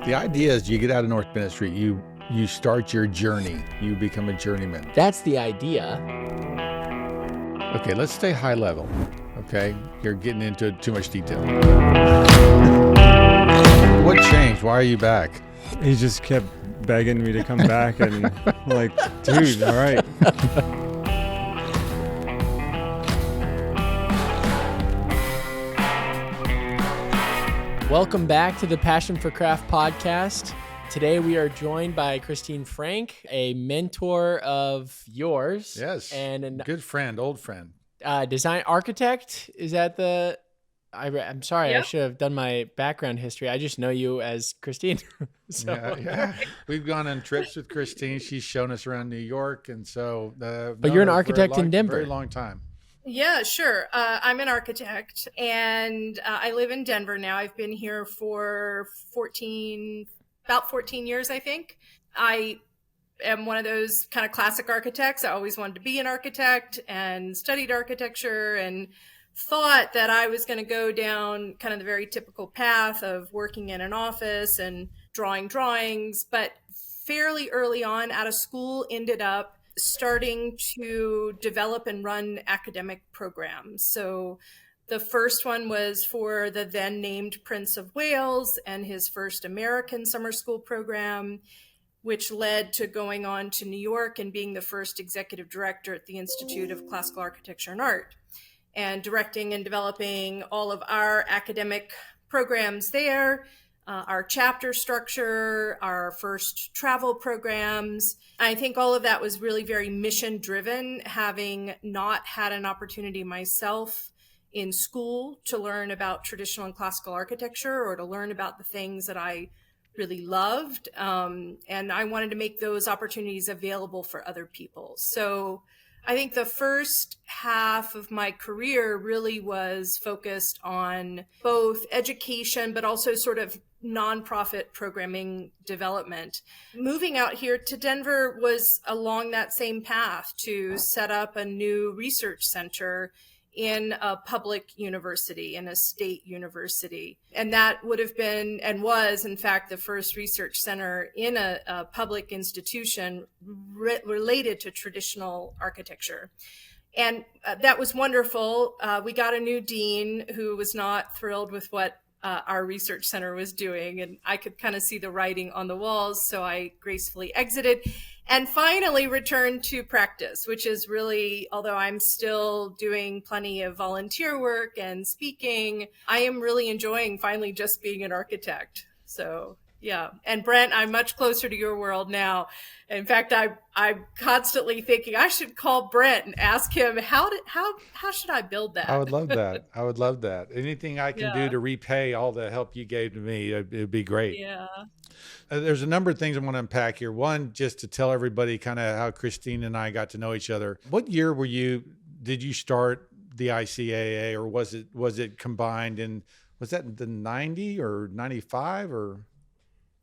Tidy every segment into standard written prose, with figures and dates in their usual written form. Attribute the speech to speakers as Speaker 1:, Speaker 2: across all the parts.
Speaker 1: The idea is you get out of North Bennett Street, you start your journey, you become a journeyman.
Speaker 2: That's the idea.
Speaker 1: Okay, let's stay high level. Okay, you're getting into too much detail. What changed? Why are you back?
Speaker 3: He just kept begging me to come back, and like, dude, all right.
Speaker 2: Welcome back to the Passion for Craft podcast. Today we are joined by Christine Franck, a mentor of yours.
Speaker 1: Yes,
Speaker 2: and a
Speaker 1: good friend, old friend.
Speaker 2: Design architect. Is that the? I'm sorry,
Speaker 4: Yep.
Speaker 2: I should have done my background history. I just know you as Christine.
Speaker 1: Yeah. We've gone on trips with Christine. She's shown us around New York, and so.
Speaker 2: But you're an architect in Denver.
Speaker 1: Very long time.
Speaker 4: Yeah, sure. I'm an architect, and I live in Denver now. I've been here for about 14 years, I think. I am one of those kind of classic architects. I always wanted to be an architect and studied architecture and thought that I was going to go down kind of the very typical path of working in an office and drawing drawings, but fairly early on out of school ended up starting to develop and run academic programs. So the first one was for the then named Prince of Wales and his first American summer school program, which led to going on to New York and being the first executive director at the Institute of Classical Architecture and Art, and directing and developing all of our academic programs there, our chapter structure, our first travel programs. I think all of that was really very mission driven, having not had an opportunity myself in school to learn about traditional and classical architecture or to learn about the things that I really loved. And I wanted to make those opportunities available for other people. So I think the first half of my career really was focused on both education, but also sort of nonprofit programming development. Moving out here to Denver was along that same path to set up a new research center in a public university, in a state university. And that would have been and was, in fact, the first research center in a public institution related to traditional architecture. And that was wonderful. We got a new dean who was not thrilled with what our research center was doing, and I could kind of see the writing on the walls, so I gracefully exited and finally returned to practice, which is really, although I'm still doing plenty of volunteer work and speaking, I am really enjoying finally just being an architect. So yeah. And Brent, I'm much closer to your world now. In fact, I'm constantly thinking I should call Brent and ask him how should I build that?
Speaker 1: I would love that. I would love that. Anything I can do to repay all the help you gave to me, it'd be great.
Speaker 4: Yeah.
Speaker 1: There's a number of things I want to unpack here. One, just to tell everybody kind of how Christine and I got to know each other. What year did you start the ICAA, or was it combined in, was that the 90 or 95 or?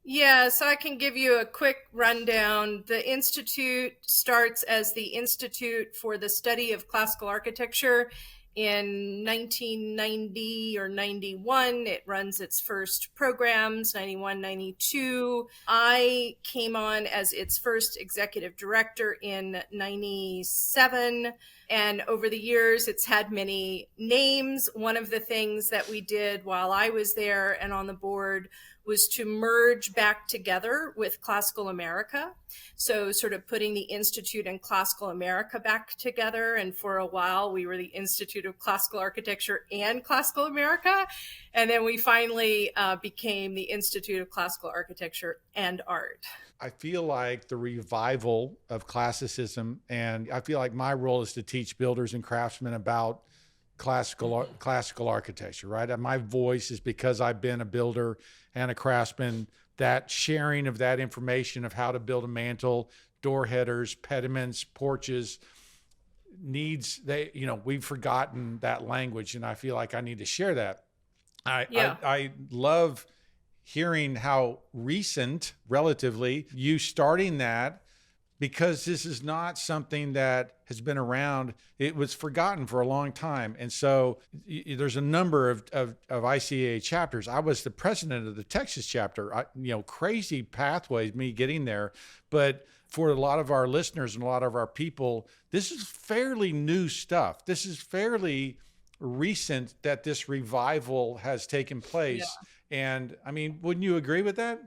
Speaker 4: Yeah, so I can give you a quick rundown. The Institute starts as the Institute for the Study of Classical Architecture in 1990 or 91. It runs its first programs, 91, 92. I came on as its first executive director in 97. And over the years, it's had many names. One of the things that we did while I was there and on the board was to merge back together with Classical America. So sort of putting the Institute and Classical America back together. And for a while, we were the Institute of Classical Architecture and Classical America. And then we finally became the Institute of Classical Architecture and Art.
Speaker 1: I feel like the revival of classicism, and I feel like my role is to teach builders and craftsmen about classical architecture, right? My voice is because I've been a builder and a craftsman, that sharing of that information of how to build a mantle, door headers, pediments, porches we've forgotten that language, and I feel like I need to share that. I love hearing how recent, relatively, you starting that, because this is not something that has been around. It was forgotten for a long time. And so there's a number of ICAA chapters. I was the president of the Texas chapter. Crazy pathways, me getting there. But for a lot of our listeners and a lot of our people, this is fairly new stuff. This is fairly recent that this revival has taken place. Yeah. And I mean, wouldn't you agree with that?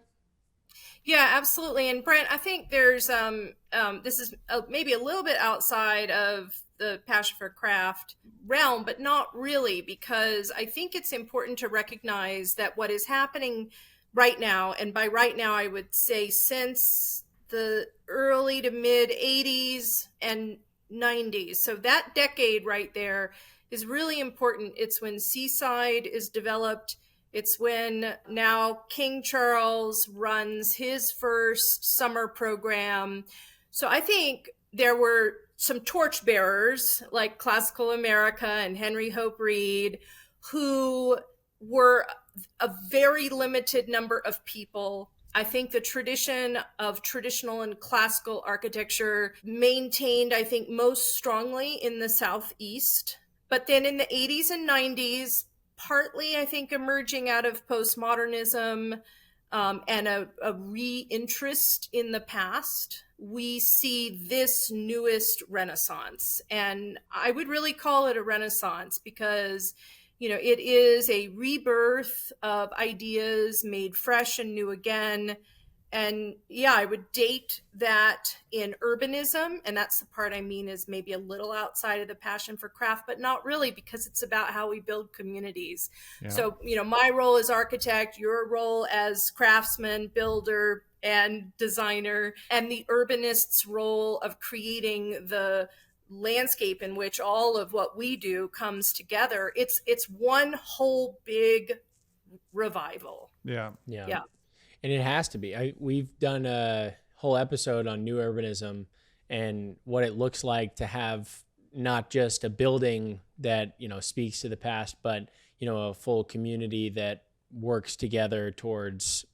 Speaker 4: Yeah, absolutely. And Brent, I think there's this is maybe a little bit outside of the passion for craft realm, but not really, because I think it's important to recognize that what is happening right now, and by right now I would say since the early to mid 80s and 90s, so that decade right there is really important. It's when Seaside is developed. It's when now King Charles runs his first summer program. So I think there were some torchbearers like Classical America and Henry Hope Reed, who were a very limited number of people. I think the tradition of traditional and classical architecture maintained, I think, most strongly in the Southeast. But then in the 80s and 90s, partly, I think, emerging out of postmodernism and a re-interest in the past, we see this newest renaissance. And I would really call it a renaissance because, it is a rebirth of ideas made fresh and new again. And yeah, I would date that in urbanism. And that's the part I mean is maybe a little outside of the passion for craft, but not really, because it's about how we build communities. Yeah. So, my role as architect, your role as craftsman, builder, and designer, and the urbanist's role of creating the landscape in which all of what we do comes together. It's one whole big revival.
Speaker 1: Yeah.
Speaker 2: And it has to be. We've done a whole episode on new urbanism and what it looks like to have not just a building that, speaks to the past, but, a full community that works together towards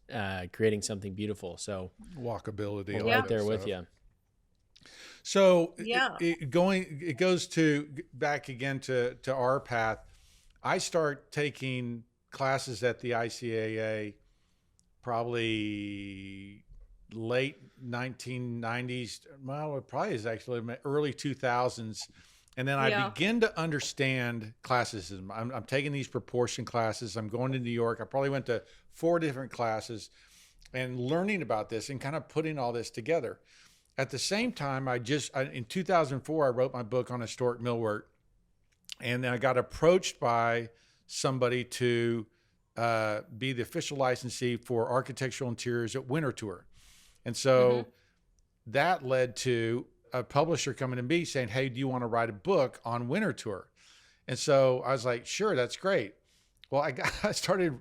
Speaker 2: creating something beautiful. So
Speaker 1: walkability,
Speaker 2: right there with you.
Speaker 1: So it goes back again to our path. I start taking classes at the ICAA probably late 1990s. Well, it probably is actually early 2000s. And then I begin to understand classicism. I'm taking these proportion classes. I'm going to New York. I probably went to 4 different classes and learning about this and kind of putting all this together. At the same time, in 2004, I wrote my book on historic millwork. And then I got approached by somebody to be the official licensee for architectural interiors at Winter Tour. And so that led to a publisher coming to me saying, hey, do you want to write a book on Winter Tour? And so I was like, sure, that's great. Well, I started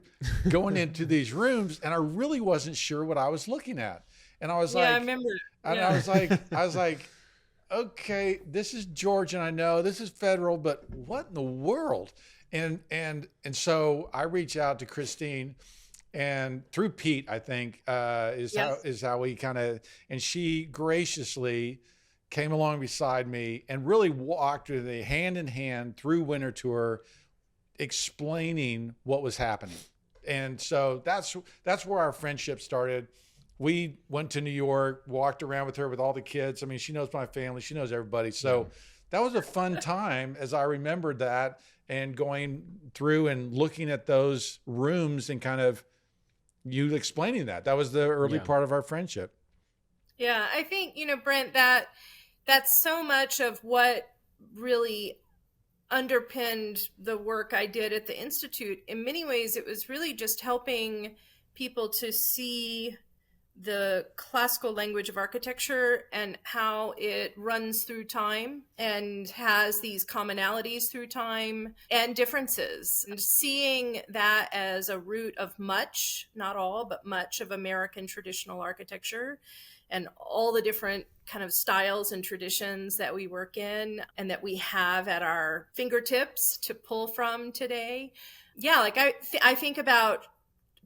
Speaker 1: going into these rooms and I really wasn't sure what I was looking at. And I was like,
Speaker 4: I remember.
Speaker 1: And I was like, okay, this is Georgian. I know this is federal, but what in the world? And so I reach out to Christine, and through Pete, I think, is how we kind of, and she graciously came along beside me and really walked with me hand in hand through Winter Tour, explaining what was happening. And so that's where our friendship started. We went to New York, walked around with her with all the kids. I mean, she knows my family, she knows everybody. So that was a fun time as I remembered that, and going through and looking at those rooms and kind of you explaining that. That was the early part of our friendship.
Speaker 4: Yeah, I think, Brent, that's so much of what really underpinned the work I did at the Institute. In many ways, it was really just helping people to see the classical language of architecture and how it runs through time and has these commonalities through time and differences. And seeing that as a root of much, not all, but much of American traditional architecture, and all the different kind of styles and traditions that we work in and that we have at our fingertips to pull from today. Yeah, like I think about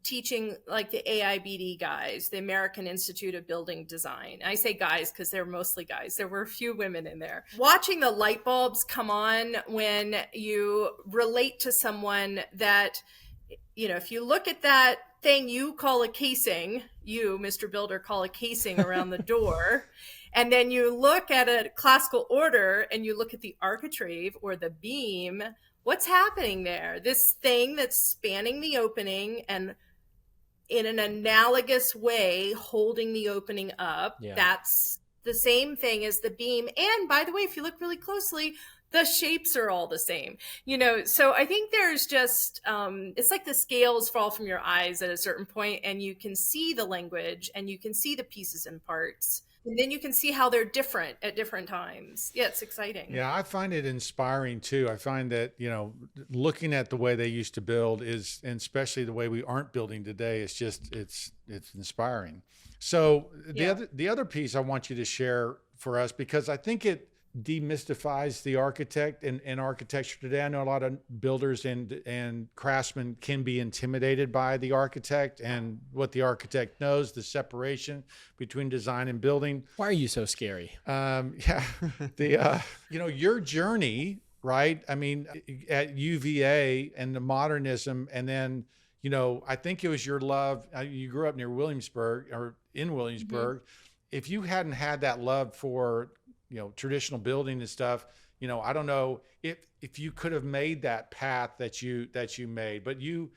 Speaker 4: teaching like the AIBD guys, the American Institute of Building Design. I say guys because they're mostly guys. There were a few women in there. Watching the light bulbs come on when you relate to someone that, if you look at that thing you call a casing, you, Mr. Builder, call a casing around the door, and then you look at a classical order and you look at the architrave or the beam, what's happening there? This thing that's spanning the opening and in an analogous way holding the opening up. Yeah. That's the same thing as the beam. And by the way, if you look really closely, the shapes are all the same, so I think there's just, it's like the scales fall from your eyes at a certain point and you can see the language and you can see the pieces and parts. And then you can see how they're different at different times. Yeah, it's exciting.
Speaker 1: Yeah, I find it inspiring too. I find that, looking at the way they used to build is, and especially the way we aren't building today, it's just, it's inspiring. So the other piece I want you to share for us, because I think it demystifies the architect and architecture today. I know a lot of builders and craftsmen can be intimidated by the architect and what the architect knows, the separation between design and building.
Speaker 2: Why are you so scary?
Speaker 1: Your journey, right? I mean, at UVA and the modernism, and then, I think it was your love. You grew up near Williamsburg or in Williamsburg. Mm-hmm. If you hadn't had that love for traditional building and stuff, I don't know if you could have made that path that you made, but you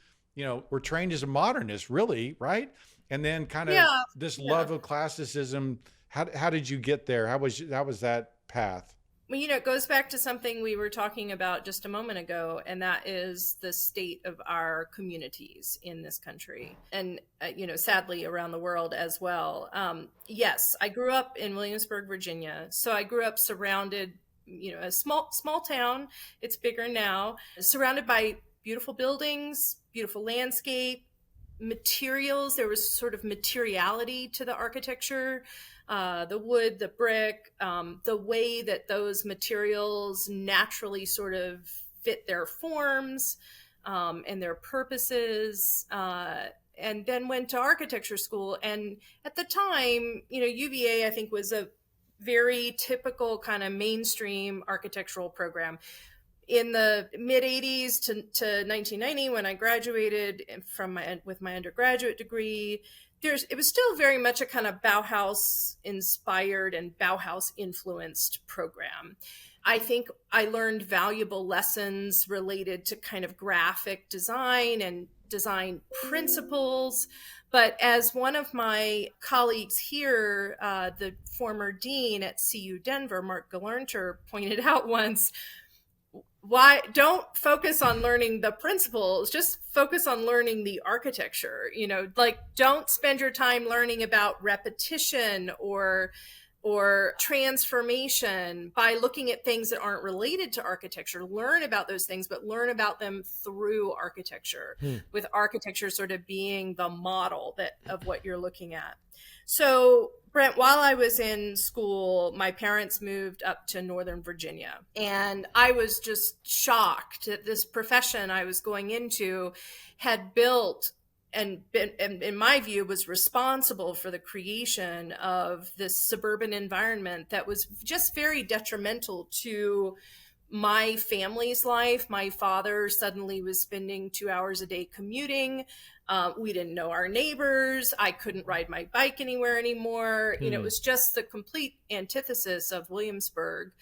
Speaker 1: were trained as a modernist, really, right? And then kind of this love of classicism. How did you get there? How was that path?
Speaker 4: Well, it goes back to something we were talking about just a moment ago, and that is the state of our communities in this country and, sadly around the world as well. Yes, I grew up in Williamsburg, Virginia. So I grew up surrounded, a small town. It's bigger now, surrounded by beautiful buildings, beautiful landscape, materials. There was sort of materiality to the architecture. The wood, the brick, the way that those materials naturally sort of fit their forms and their purposes, and then went to architecture school. And at the time, UVA, I think, was a very typical kind of mainstream architectural program. In the mid 80s to 1990, when I graduated with my undergraduate degree, it was still very much a kind of Bauhaus inspired and Bauhaus influenced program. I think I learned valuable lessons related to kind of graphic design and design principles. But as one of my colleagues here, the former dean at CU Denver, Mark Galernter, pointed out once, why don't focus on learning the principles, just focus on learning the architecture, don't spend your time learning about repetition or transformation by looking at things that aren't related to architecture. Learn about those things, but learn about them through architecture, with architecture sort of being the model of what you're looking at. So Brent, while I was in school, my parents moved up to Northern Virginia, and I was just shocked that this profession I was going into had built and in my view, was responsible for the creation of this suburban environment that was just very detrimental to my family's life. My father suddenly was spending 2 hours a day commuting. We didn't know our neighbors. I couldn't ride my bike anywhere anymore. It was just the complete antithesis of Williamsburg,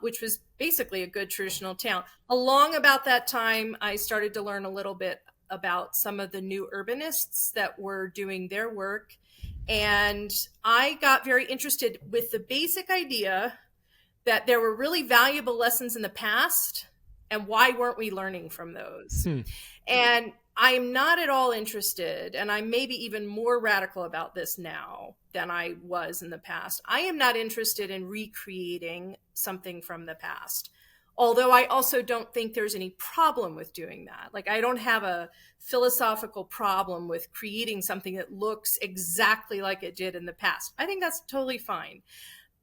Speaker 4: which was basically a good traditional town. Along about that time, I started to learn a little bit about some of the new urbanists that were doing their work. And I got very interested with the basic idea that there were really valuable lessons in the past, and why weren't we learning from those? And I am not at all interested, and I'm maybe even more radical about this now than I was in the past. I am not interested in recreating something from the past. Although I also don't think there's any problem with doing that. Like, I don't have a philosophical problem with creating something that looks exactly like it did in the past. I think that's totally fine.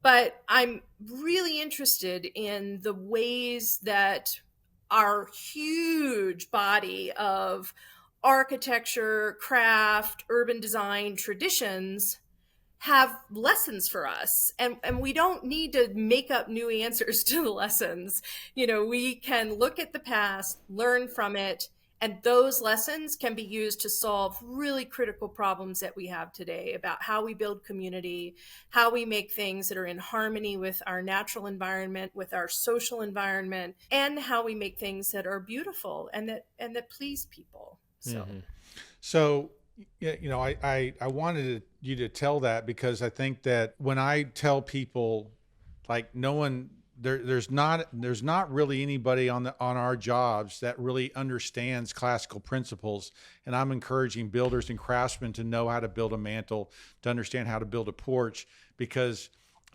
Speaker 4: But I'm really interested in the ways that our huge body of architecture, craft, urban design traditions have lessons for us, and we don't need to make up new answers to the lessons. We can look at the past, learn from it, and those lessons can be used to solve really critical problems that we have today about how we build community, how we make things that are in harmony with our natural environment, with our social environment, and how we make things that are beautiful and that please people.
Speaker 1: So, I wanted you to tell that, because I think that when I tell people, like, no one, there's not really anybody on our jobs that really understands classical principles. And I'm encouraging builders and craftsmen to know how to build a mantle, to understand how to build a porch, because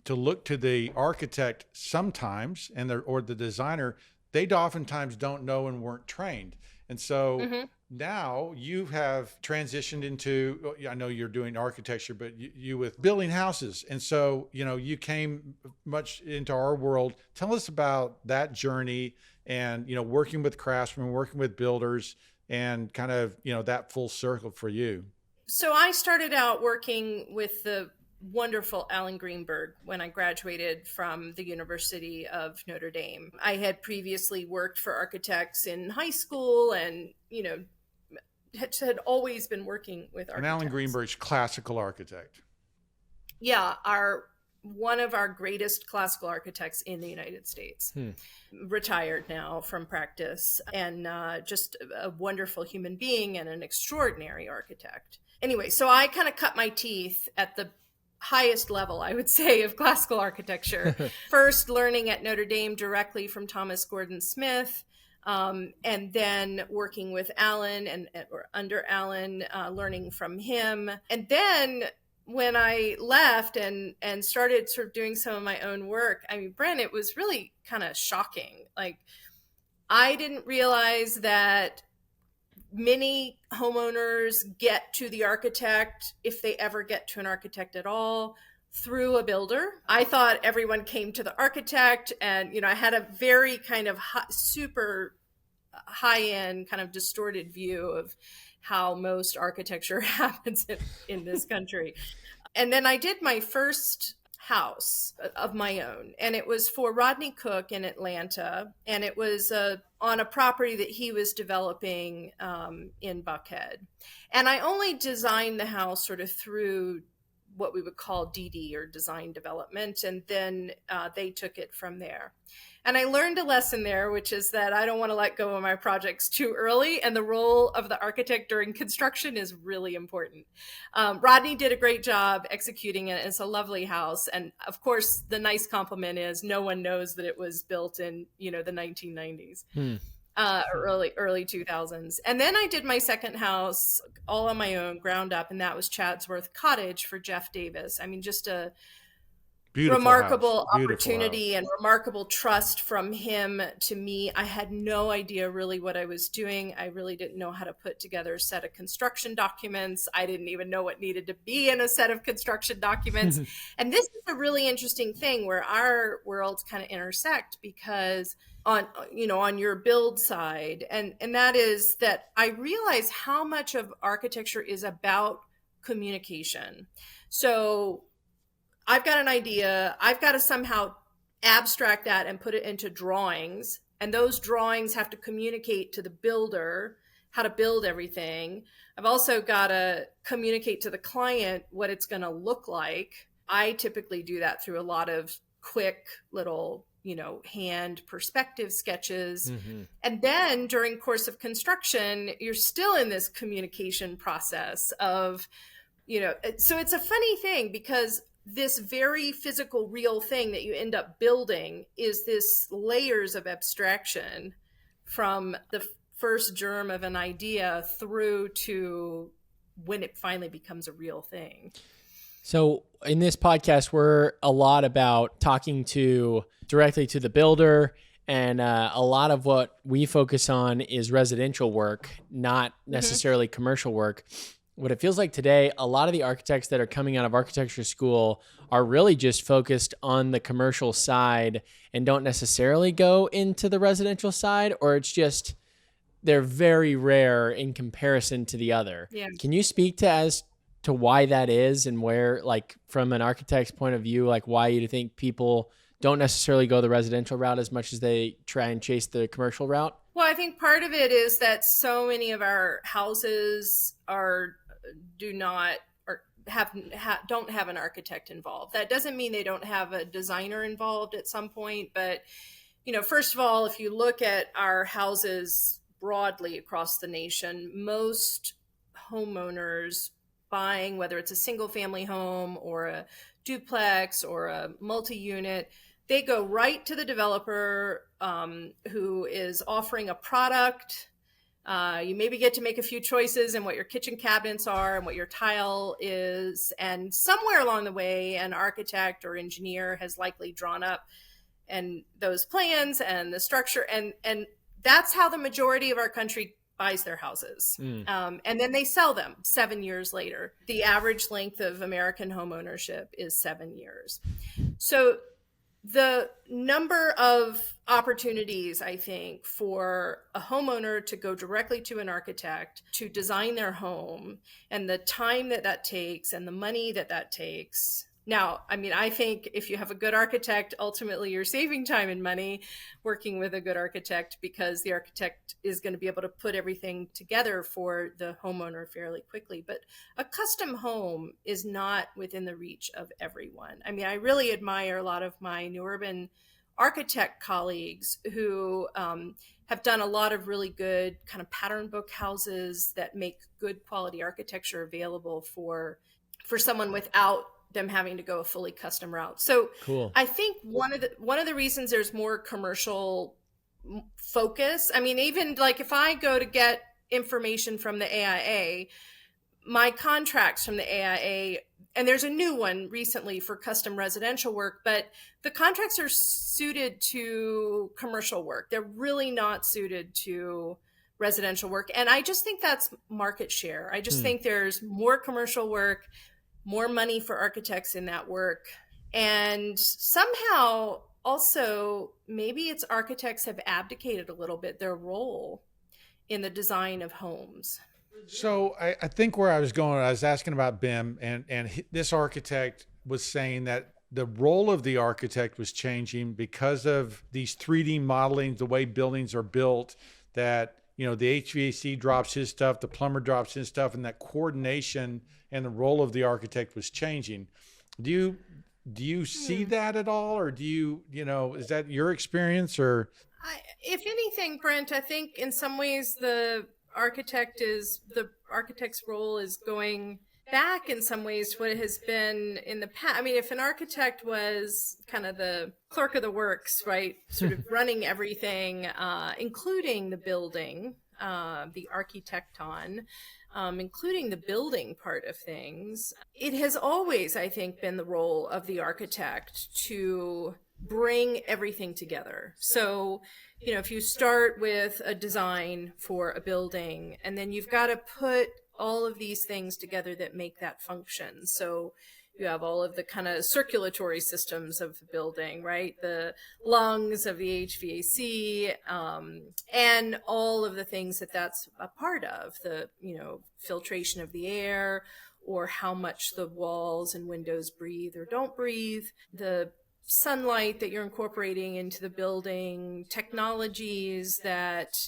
Speaker 1: to look to the architect sometimes or the designer, they oftentimes don't know and weren't trained. And so now you have transitioned into, I know you're doing architecture, but you with building houses. And so, you came much into our world. Tell us about that journey and, working with craftsmen, working with builders, and kind of, that full circle for you.
Speaker 4: So I started out working with the wonderful Alan Greenberg when I graduated from the University of Notre Dame. I had previously worked for architects in high school and, had always been working with architects.
Speaker 1: And Alan Greenberg's classical architect.
Speaker 4: Yeah, one of our greatest classical architects in the United States. Retired now from practice, and just a wonderful human being and an extraordinary architect. Anyway, so I kind of cut my teeth at the highest level, I would say, of classical architecture. First learning at Notre Dame directly from Thomas Gordon Smith, and then working with Alan or under Alan, learning from him. And then when I left and started sort of doing some of my own work, I mean, Brent, it was really kind of shocking. Like, I didn't realize that many homeowners get to the architect, if they ever get to an architect at all, through a builder. I thought everyone came to the architect, and I had a very kind of super high-end kind of distorted view of how most architecture happens in this country. And then I did my first house of my own, and it was for Rodney Cook in Atlanta, and it was on a property that he was developing in Buckhead. And I only designed the house sort of through what we would call DD, or design development, and then they took it from there. And I learned a lesson there, which is that I don't want to let go of my projects too early, and the role of the architect during construction is really important. Rodney did a great job executing it. It's a lovely house. And of course, the nice compliment is no one knows that it was built in, the 1990s. Early 2000s. And then I did my second house all on my own, ground up, and that was Chatsworth Cottage for Jeff Davis. I mean, just a beautiful remarkable opportunity and remarkable trust from him to me. I had no idea really what I was doing. I really didn't know how to put together a set of construction documents. I didn't even know what needed to be in a set of construction documents. And this is a really interesting thing where our worlds kind of intersect, because on your build side, and that is that I realize how much of architecture is about communication. So I've got an idea, I've got to somehow abstract that and put it into drawings, and those drawings have to communicate to the builder how to build everything. I've also got to communicate to the client what it's going to look like. I typically do that through a lot of quick little hand perspective sketches. And then during course of construction, you're still in this communication process of, so it's a funny thing, because this very physical, real thing that you end up building is this layers of abstraction from the first germ of an idea through to when it finally becomes a real thing.
Speaker 2: So in this podcast, we're a lot about talking directly to the builder, and a lot of what we focus on is residential work, not necessarily commercial work. What it feels like today, a lot of the architects that are coming out of architecture school are really just focused on the commercial side and don't necessarily go into the residential side, or it's just they're very rare in comparison to the other.
Speaker 4: Yeah.
Speaker 2: Can you speak to as to why that is, and where, like, from an architect's point of view, like why you think people don't necessarily go the residential route as much as they try and chase the commercial route?
Speaker 4: Well, I think part of it is that so many of our houses don't have an architect involved. That doesn't mean they don't have a designer involved at some point, but first of all, if you look at our houses broadly across the nation, most homeowners buying, whether it's a single family home or a duplex or a multi-unit, they go right to the developer who is offering a product. You maybe get to make a few choices in what your kitchen cabinets are and what your tile is. And somewhere along the way, an architect or engineer has likely drawn up and those plans and the structure. And that's how the majority of our country buys their houses. And then they sell them 7 years later. The average length of American home ownership is 7 years. So the number of opportunities, I think, for a homeowner to go directly to an architect to design their home, and the time that takes and the money that takes. Now, I mean, I think if you have a good architect, ultimately you're saving time and money working with a good architect, because the architect is going to be able to put everything together for the homeowner fairly quickly. But a custom home is not within the reach of everyone. I mean, I really admire a lot of my New Urban architect colleagues who have done a lot of really good kind of pattern book houses that make good quality architecture available for someone without them having to go a fully custom route. So
Speaker 2: cool.
Speaker 4: I think one of the reasons there's more commercial focus, I mean, even like if I go to get information from the AIA, my contracts from the AIA, and there's a new one recently for custom residential work, but the contracts are suited to commercial work. They're really not suited to residential work. And I just think that's market share. I just think there's more commercial work, more money for architects in that work. And somehow also, maybe it's architects have abdicated a little bit their role in the design of homes.
Speaker 1: So I think where I was going, I was asking about BIM, and this architect was saying that the role of the architect was changing because of these 3D modeling, the way buildings are built, that, the HVAC drops his stuff, the plumber drops his stuff, and that coordination and the role of the architect was changing. Do you see that at all? Or do you is that your experience? Or
Speaker 4: if anything, Brent, I think in some ways the architect's role is going back in some ways to what it has been in the past. I mean, if an architect was kind of the clerk of the works, right, sort of running everything, including the building, the architecton, including the building part of things, it has always, I think, been the role of the architect to bring everything together. So, if you start with a design for a building, and then you've got to put all of these things together that make that function. So you have all of the kind of circulatory systems of the building, right? The lungs of the HVAC, and all of the things that's a part of the, filtration of the air, or how much the walls and windows breathe or don't breathe, the sunlight that you're incorporating into the building, technologies that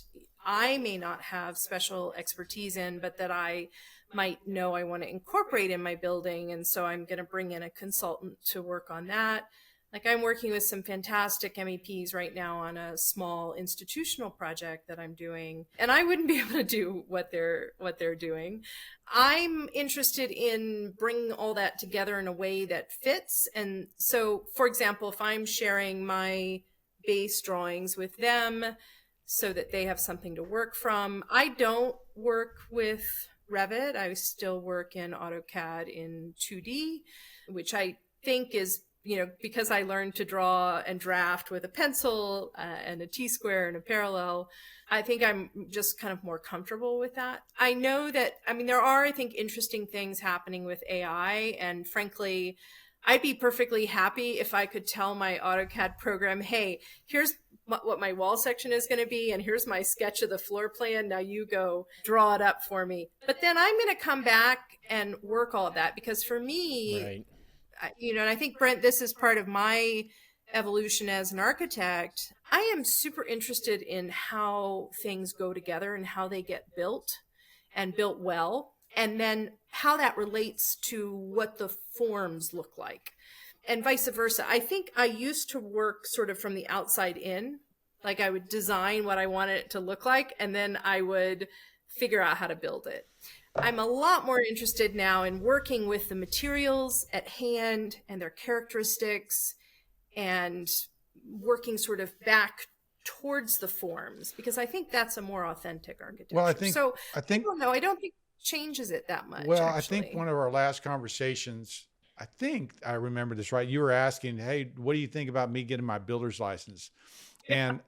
Speaker 4: I may not have special expertise in, but that I might know I want to incorporate in my building. And so I'm going to bring in a consultant to work on that. Like, I'm working with some fantastic MEPs right now on a small institutional project that I'm doing, and I wouldn't be able to do what they're doing. I'm interested in bringing all that together in a way that fits. And so, for example, if I'm sharing my base drawings with them so that they have something to work from, I don't work with Revit. I still work in AutoCAD in 2D, which I think is, because I learned to draw and draft with a pencil and a T-square and a parallel, I think I'm just kind of more comfortable with that. I know that, there are, I think, interesting things happening with AI. And frankly, I'd be perfectly happy if I could tell my AutoCAD program, hey, here's what my wall section is going to be, and here's my sketch of the floor plan. Now you go draw it up for me. But then I'm going to come back and work all of that, because for me,
Speaker 2: Right.
Speaker 4: And I think, Brent, this is part of my evolution as an architect. I am super interested in how things go together and how they get built and built well, and then how that relates to what the forms look like, and vice versa. I think I used to work sort of from the outside in, like I would design what I wanted it to look like, and then I would figure out how to build it. I'm a lot more interested now in working with the materials at hand and their characteristics, and working sort of back towards the forms, because I think that's a more authentic architecture.
Speaker 1: Well, I
Speaker 4: don't know. I don't think it changes it that much.
Speaker 1: Well,
Speaker 4: actually.
Speaker 1: I think one of our last conversations, I think I remember this right. You were asking, hey, what do you think about me getting my builder's license? And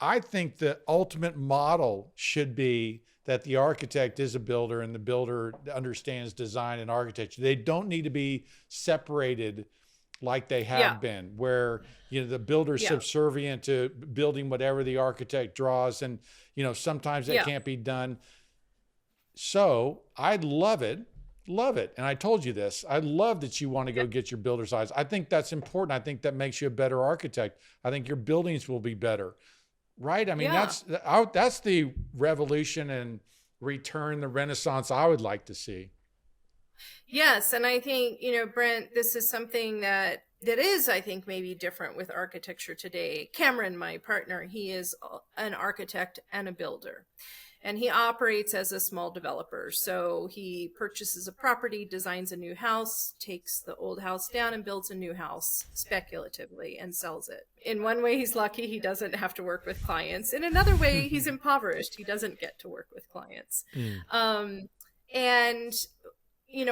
Speaker 1: I think the ultimate model should be that the architect is a builder and the builder understands design and architecture. They don't need to be separated like they have been, where, the builder's subservient to building whatever the architect draws. And, sometimes that can't be done. So I'd love it. And I told you this, I love that you want to go get your builder's license. I think that's important. I think that makes you a better architect. I think your buildings will be better. Right. I mean, that's the revolution and return, the renaissance I would like to see.
Speaker 4: Yes. And I think, Brent, this is something that is, I think, maybe different with architecture today. Cameron, my partner, he is an architect and a builder, and he operates as a small developer. So he purchases a property, designs a new house, takes the old house down and builds a new house speculatively and sells it. In one way, he's lucky he doesn't have to work with clients. In another way, he's impoverished. He doesn't get to work with clients. And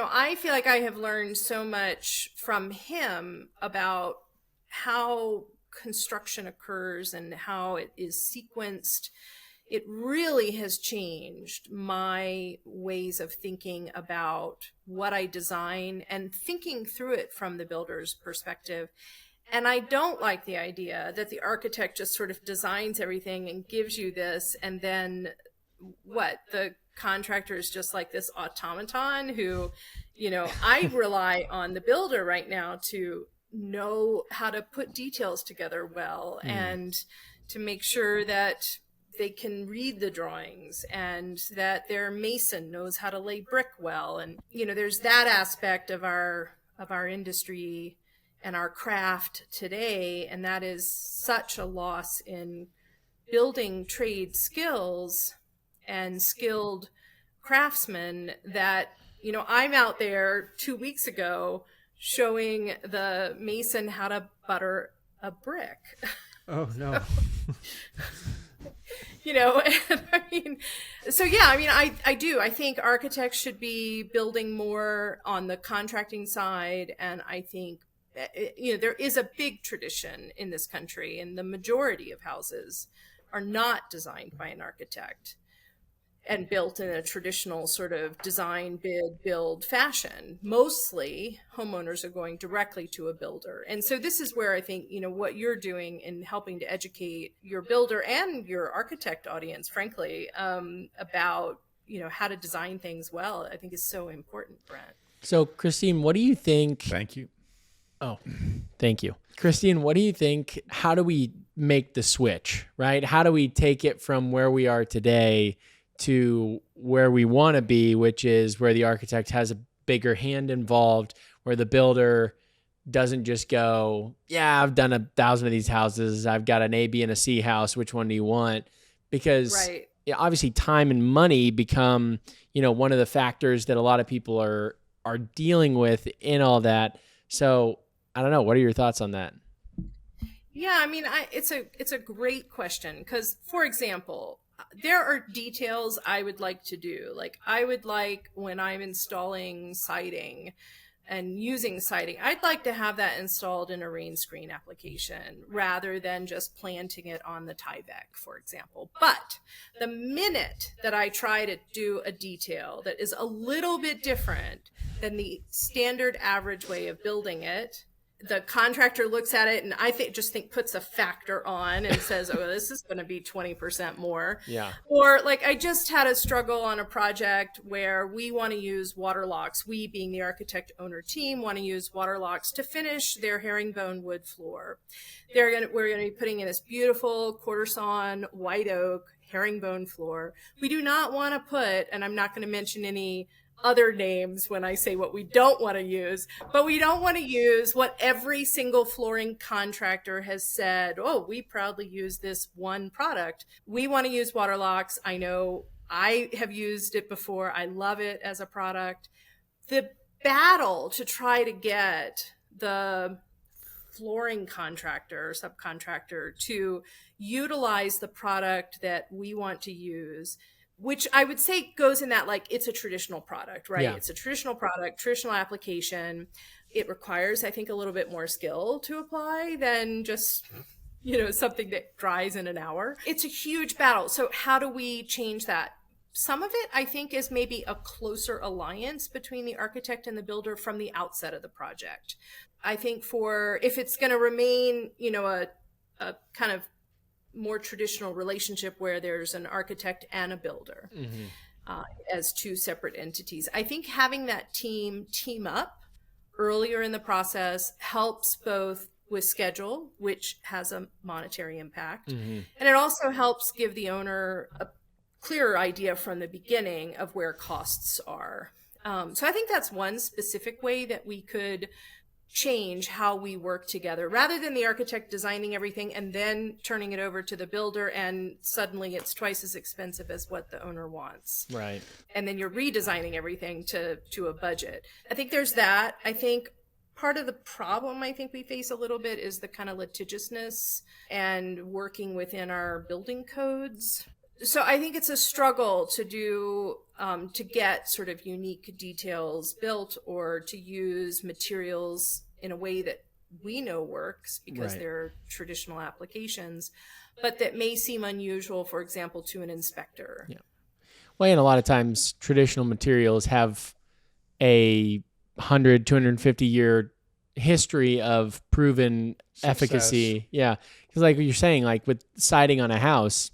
Speaker 4: I feel like I have learned so much from him about how construction occurs and how it is sequenced. It really has changed my ways of thinking about what I design and thinking through it from the builder's perspective. And I don't like the idea that the architect just sort of designs everything and gives you this, and then the contractor is just like this automaton who, I rely on the builder right now to know how to put details together well, and to make sure that they can read the drawings, and that their mason knows how to lay brick well. And, there's that aspect of our industry and our craft today. And that is such a loss in building trade skills and skilled craftsmen that, I'm out there 2 weeks ago showing the mason how to butter a brick.
Speaker 3: Oh, no.
Speaker 4: I do. I think architects should be building more on the contracting side. And I think, there is a big tradition in this country, and the majority of houses are not designed by an architect and built in a traditional sort of design, bid, build fashion. Mostly homeowners are going directly to a builder. And so this is where I think, what you're doing in helping to educate your builder and your architect audience, frankly, about, how to design things well, I think is so important, Brent.
Speaker 2: So, Christine, what do you think?
Speaker 1: Thank you.
Speaker 2: Oh, thank you. Christine, what do you think? How do we make the switch, right? How do we take it from where we are today to where we want to be, which is where the architect has a bigger hand involved, where the builder doesn't just go, yeah, I've done 1,000 of these houses. I've got an A, B, and a C house. Which one do you want? Because obviously time and money become, one of the factors that a lot of people are dealing with in all that. So I don't know. What are your thoughts on that?
Speaker 4: Yeah, it's a great question, because, for example, there are details I would like to do. Like, I would like, when I'm installing siding, and using siding, I'd like to have that installed in a rain screen application rather than just planting it on the Tyvek, for example. But the minute that I try to do a detail that is a little bit different than the standard average way of building it, the contractor looks at it and I think puts a factor on and says, oh, this is going to be 20% more.
Speaker 2: Yeah.
Speaker 4: Or like I just had a struggle on a project where we want to use water locks. We, being the architect owner team, want to use water locks to finish their herringbone wood floor. We're going to be putting in this beautiful quarter sawn white oak herringbone floor. We do not want to put, and I'm not going to mention any other names when I say what we don't want to use, but we don't want to use what every single flooring contractor has said, oh, we proudly use this one product. We want to use water locks. I know I have used it before. I love it as a product. The battle to try to get the flooring contractor or subcontractor to utilize the product that we want to use, which I would say goes in that, like, it's a traditional product, right?
Speaker 2: Yeah.
Speaker 4: It's a traditional product, traditional application. It requires, I think, a little bit more skill to apply than just, something that dries in an hour. It's a huge battle. So how do we change that? Some of it, I think, is maybe a closer alliance between the architect and the builder from the outset of the project. I think if it's going to remain, a kind of more traditional relationship where there's an architect and a builder as two separate entities, I think having that team up earlier in the process helps both with schedule, which has a monetary impact, and it also helps give the owner a clearer idea from the beginning of where costs are. So I think that's one specific way that we could change how we work together, rather than the architect designing everything and then turning it over to the builder and suddenly it's twice as expensive as what the owner wants.
Speaker 2: Right.
Speaker 4: And then you're redesigning everything to a budget. I think there's that. I think part of the problem I think we face a little bit is the kind of litigiousness and working within our building codes. So I think it's a struggle to do, to get sort of unique details built or to use materials in a way that we know works because
Speaker 2: Right.
Speaker 4: they're traditional applications, but that may seem unusual, for example, to an inspector.
Speaker 2: Yeah. Well, and a lot of times traditional materials have a 100, 250 year history of proven efficacy. Yeah. Because like you're saying, like with siding on a house,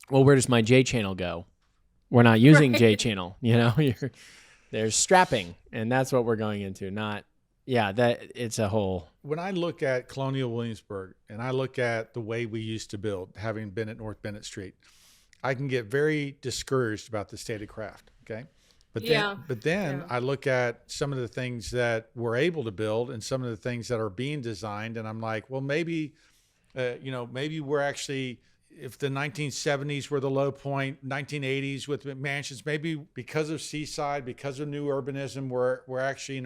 Speaker 2: well, where does my J channel go? We're not using
Speaker 4: Right.
Speaker 2: J channel, there's strapping, and that's what we're going into. That it's a whole.
Speaker 1: When I look at Colonial Williamsburg and I look at the way we used to build, having been at North Bennett Street, I can get very discouraged about the state of craft. Okay. But then I look at some of the things that we're able to build and some of the things that are being designed. And I'm like, well, maybe we're actually, if the 1970s were the low point, 1980s with mansions, maybe because of Seaside, because of new urbanism, we're actually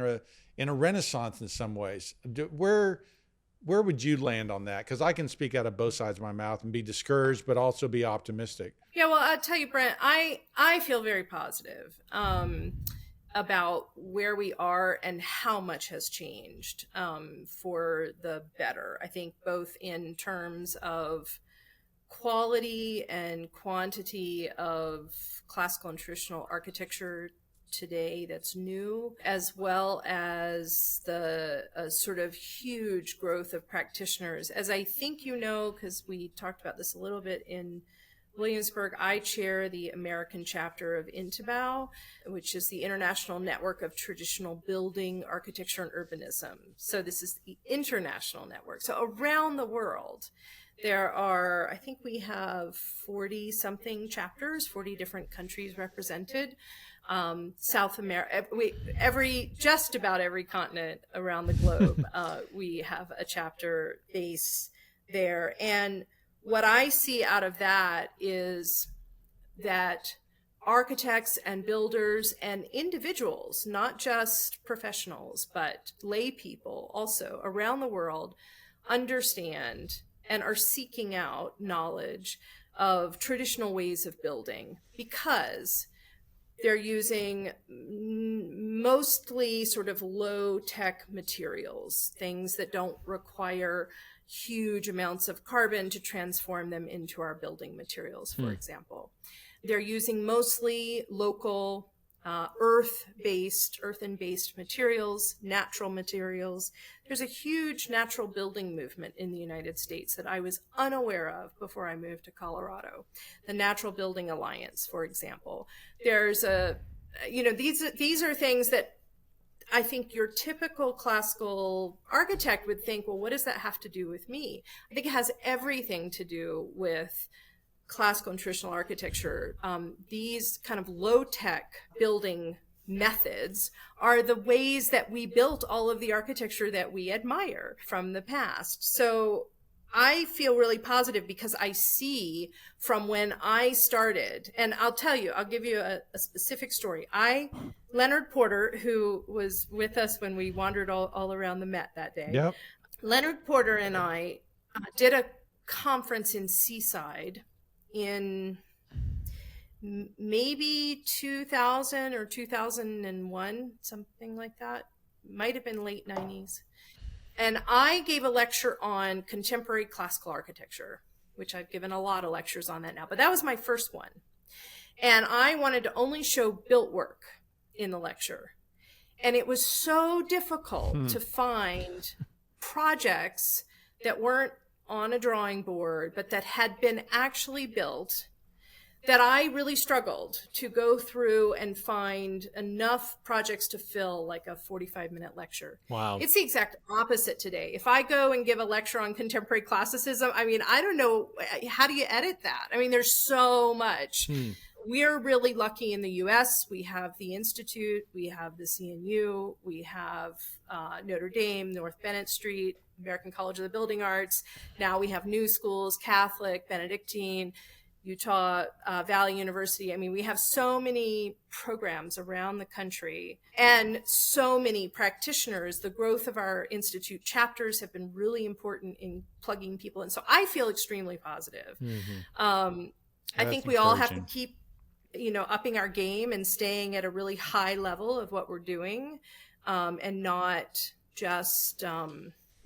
Speaker 1: in a renaissance in some ways. Where would you land on that? Because I can speak out of both sides of my mouth and be discouraged, but also be optimistic.
Speaker 4: Yeah, well, I'll tell you, Brent, I feel very positive about where we are and how much has changed for the better. I think both in terms of quality and quantity of classical and traditional architecture today that's new, as well as the sort of huge growth of practitioners. As I think because we talked about this a little bit in Williamsburg, I chair the American chapter of INTBAU, which is the International Network of Traditional Building, Architecture, and Urbanism. So this is the international network. So around the world, there are, I think we have 40 something chapters, 40 different countries represented. South America, just about every continent around the globe, we have a chapter base there. And what I see out of that is that architects and builders and individuals, not just professionals, but lay people also around the world, understand and are seeking out knowledge of traditional ways of building, because They're using mostly sort of low-tech materials, things that don't require huge amounts of carbon to transform them into our building materials, for example. They're using mostly local earthen-based materials, natural materials. There's a huge natural building movement in the United States that I was unaware of before I moved to Colorado. The Natural Building Alliance, for example. There's these are things that I think your typical classical architect would think, well, what does that have to do with me? I think it has everything to do with classical and traditional architecture. These kind of low-tech building methods are the ways that we built all of the architecture that we admire from the past. So I feel really positive because I see from when I started, and I'll tell you, I'll give you a specific story. Leonard Porter, who was with us when we wandered all around the Met that day.
Speaker 1: Yep.
Speaker 4: Leonard Porter and I did a conference in Seaside in maybe 2000 or 2001, something like that. Might have been late 90s. And I gave a lecture on contemporary classical architecture, which I've given a lot of lectures on that now, but that was my first one. And I wanted to only show built work in the lecture. And it was so difficult to find projects that weren't on a drawing board, but that had been actually built, that I really struggled to go through and find enough projects to fill like a 45-minute lecture.
Speaker 2: Wow.
Speaker 4: It's the exact opposite today. If I go and give a lecture on contemporary classicism, I mean, I don't know, how do you edit that? I mean, there's so much. We're really lucky in the US. We have the Institute, we have the CNU, we have Notre Dame, North Bennett Street, American College of the Building Arts. Now we have new schools, Catholic, Benedictine, Utah Valley University. I mean, we have so many programs around the country and so many practitioners. The growth of our Institute chapters have been really important in plugging people in. So I feel extremely positive. I think we all have to keep, upping our game and staying at a really high level of what we're doing, and not just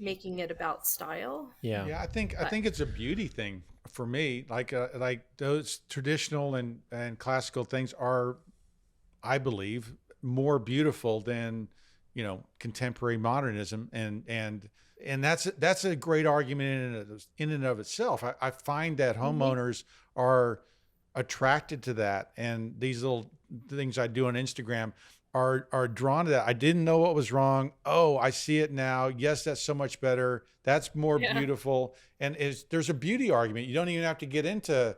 Speaker 4: making it about style.
Speaker 1: I think it's a beauty thing for me. Like those traditional and classical things are, I believe, more beautiful than contemporary modernism, and that's a great argument in and of itself. I find that homeowners are attracted to that, and these little things I do on Instagram are drawn to that. I didn't know what was wrong. Oh, I see it now. Yes, that's so much better. That's more beautiful. And there's a beauty argument. You don't even have to get into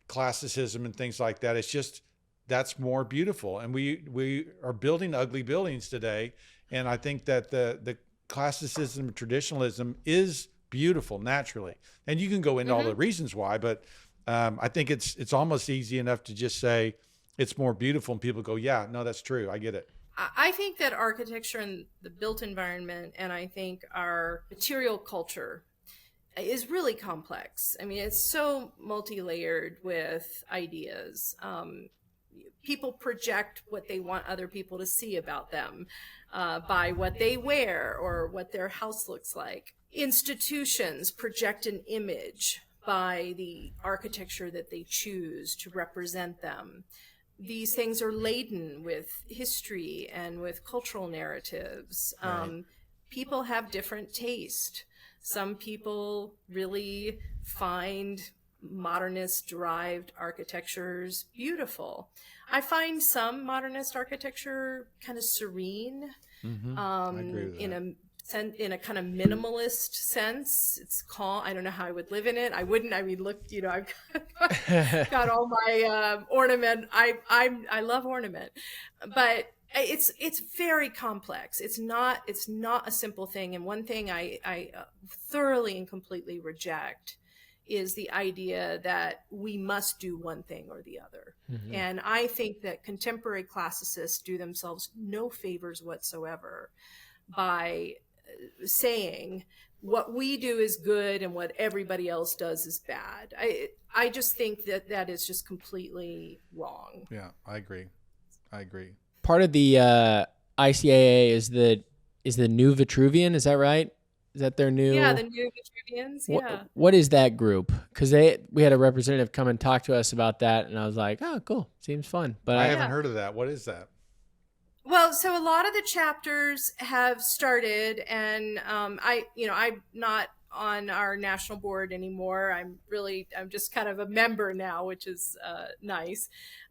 Speaker 1: classicism and things like that. It's just, that's more beautiful. And we are building ugly buildings today. And I think that the classicism and traditionalism is beautiful naturally. And you can go into all the reasons why, but I think it's almost easy enough to just say, it's more beautiful, and people go, yeah, no, that's true. I get it.
Speaker 4: I think that architecture and the built environment, and I think our material culture is really complex. I mean, it's so multi-layered with ideas. People project what they want other people to see about them by what they wear or what their house looks like. Institutions project an image by the architecture that they choose to represent them. These things are laden with history and with cultural narratives. Right. People have different taste. Some people really find modernist-derived architectures beautiful. I find some modernist architecture kind of serene,
Speaker 1: I agree with that.
Speaker 4: In a kind of minimalist sense. It's calm. I don't know how I would live in it. I wouldn't. I mean, look, I've got all my ornament. I love ornament, but it's very complex. It's not a simple thing. And one thing I thoroughly and completely reject is the idea that we must do one thing or the other. And I think that contemporary classicists do themselves no favors whatsoever by saying what we do is good and what everybody else does is bad. I just think that is just completely wrong.
Speaker 1: Yeah, I agree. I agree.
Speaker 2: Part of the ICAA is the new Vitruvian. Is that right? Is that their new?
Speaker 4: Yeah, the new Vitruvians. Yeah.
Speaker 2: What is that group? Because we had a representative come and talk to us about that, and I was like, oh, cool, seems fun. But
Speaker 1: I haven't heard of that. What is that?
Speaker 4: Well, so a lot of the chapters have started, and I'm not on our national board anymore. I'm just kind of a member now, which is nice.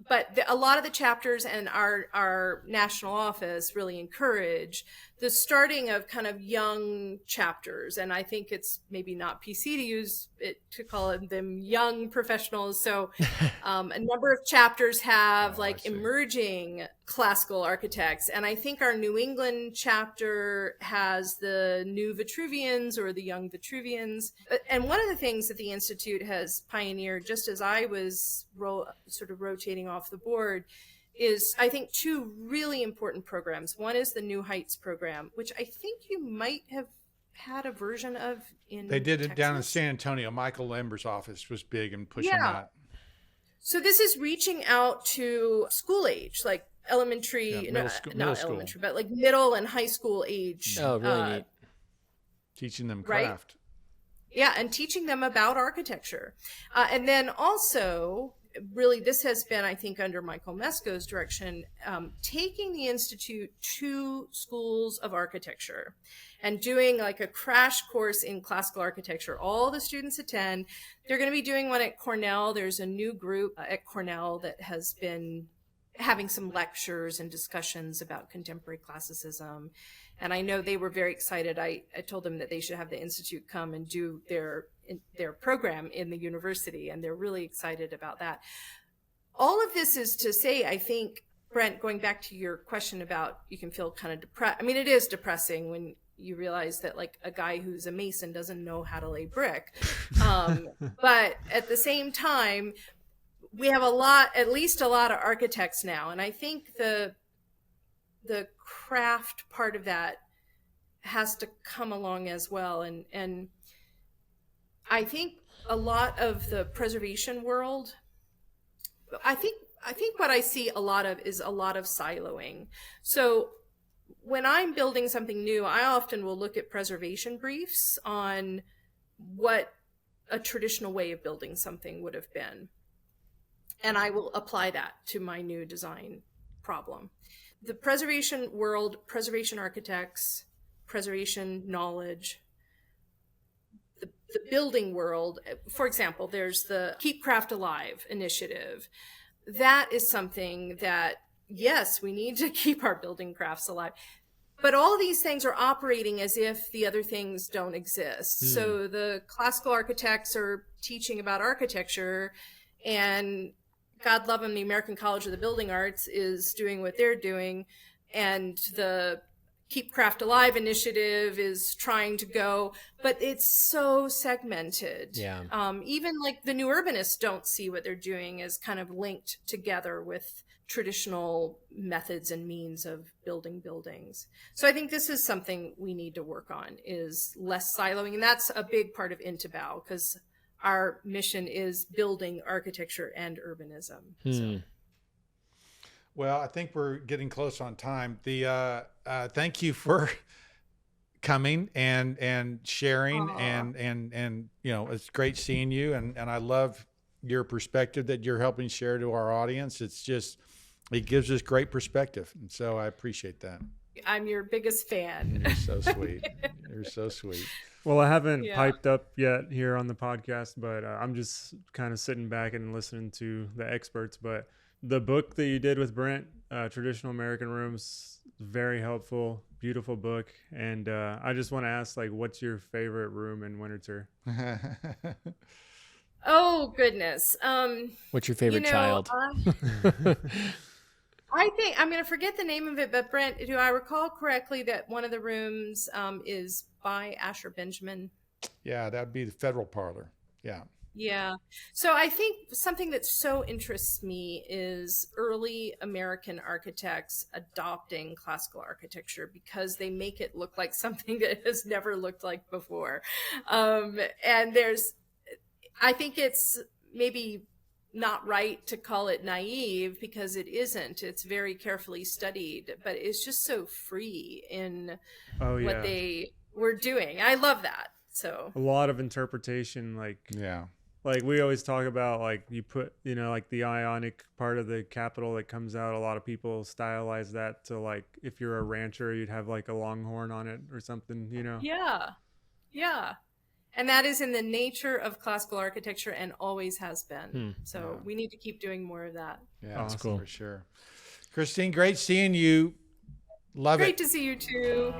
Speaker 4: But a lot of the chapters and our national office really encourage the starting of kind of young chapters. And I think it's maybe not PC to use it to call them young professionals. So a number of chapters have emerging classical architects. And I think our New England chapter has the new Vitruvians or the young Vitruvians. And one of the things that the Institute has pioneered, just as I was sort of rotating off the board, is I think two really important programs. One is the New Heights program, which I think you might have had a version of in
Speaker 1: They did it
Speaker 4: Texas.
Speaker 1: down in San Antonio. Michael Lember's office was big in pushing that.
Speaker 4: So this is reaching out to school age, like elementary, not elementary, but like middle and high school age.
Speaker 2: Oh, really neat.
Speaker 1: Teaching them
Speaker 4: right?
Speaker 1: craft.
Speaker 4: Yeah, and teaching them about architecture. And then also, really, this has been, I think, under Michael Mesko's direction, taking the Institute to schools of architecture and doing like a crash course in classical architecture. All the students attend. They're going to be doing one at Cornell. There's a new group at Cornell that has been having some lectures and discussions about contemporary classicism. And I know they were very excited. I told them that they should have the Institute come and do their program in the university, and they're really excited about that. All of this is to say, I think, Brent, going back to your question about you can feel kind of depressed. I mean, it is depressing when you realize that like a guy who's a mason doesn't know how to lay brick. But at the same time, we have at least a lot of architects now. And I think the craft part of that has to come along as well. And I think a lot of the preservation world, I think what I see a lot of is a lot of siloing. So when I'm building something new, I often will look at preservation briefs on what a traditional way of building something would have been. And I will apply that to my new design problem. The preservation world, preservation architects, preservation knowledge, the building world, for example, there's the Keep Craft Alive initiative. That is something that, yes, we need to keep our building crafts alive. But all these things are operating as if the other things don't exist. So the classical architects are teaching about architecture, and God love them, the American College of the Building Arts is doing what they're doing, and the Keep Craft Alive initiative is trying to go, but it's so segmented.
Speaker 2: Yeah.
Speaker 4: Even like the new urbanists don't see what they're doing as kind of linked together with traditional methods and means of building buildings. So I think this is something we need to work on, is less siloing. And that's a big part of Intibau, because our mission is building architecture and urbanism. So.
Speaker 1: Well, I think we're getting close on time. Thank you for coming and sharing. And you know, it's great seeing you, and I love your perspective that you're helping share to our audience. It gives us great perspective, and so I appreciate that.
Speaker 4: I'm your biggest fan.
Speaker 1: You're so sweet. You're so sweet.
Speaker 3: Well, I haven't piped up yet here on the podcast, but I'm just kind of sitting back and listening to the experts. But the book that you did with Brent, Traditional American Rooms, very helpful, beautiful book. And I just want to ask, like, what's your favorite room in Winterthur?
Speaker 4: Oh, goodness.
Speaker 2: What's your favorite child?
Speaker 4: I think I'm going to forget the name of it, but Brent, do I recall correctly that one of the rooms is by Asher Benjamin?
Speaker 1: Yeah, that'd be the Federal Parlor. Yeah.
Speaker 4: Yeah. So I think something that so interests me is early American architects adopting classical architecture, because they make it look like something that has never looked like before. And I think it's maybe not right to call it naive, because it isn't. It's very carefully studied, but it's just so free in what they were doing. I love that. So
Speaker 3: a lot of interpretation, like we always talk about, like you put, like the ionic part of the capital that comes out, a lot of people stylize that to, like, if you're a rancher, you'd have like a longhorn on it or something,
Speaker 4: Yeah. And that is in the nature of classical architecture and always has been. So we need to keep doing more of that.
Speaker 1: Yeah,
Speaker 2: that's cool.
Speaker 1: For sure. Christine, great seeing you. Love it.
Speaker 4: Great to see you too.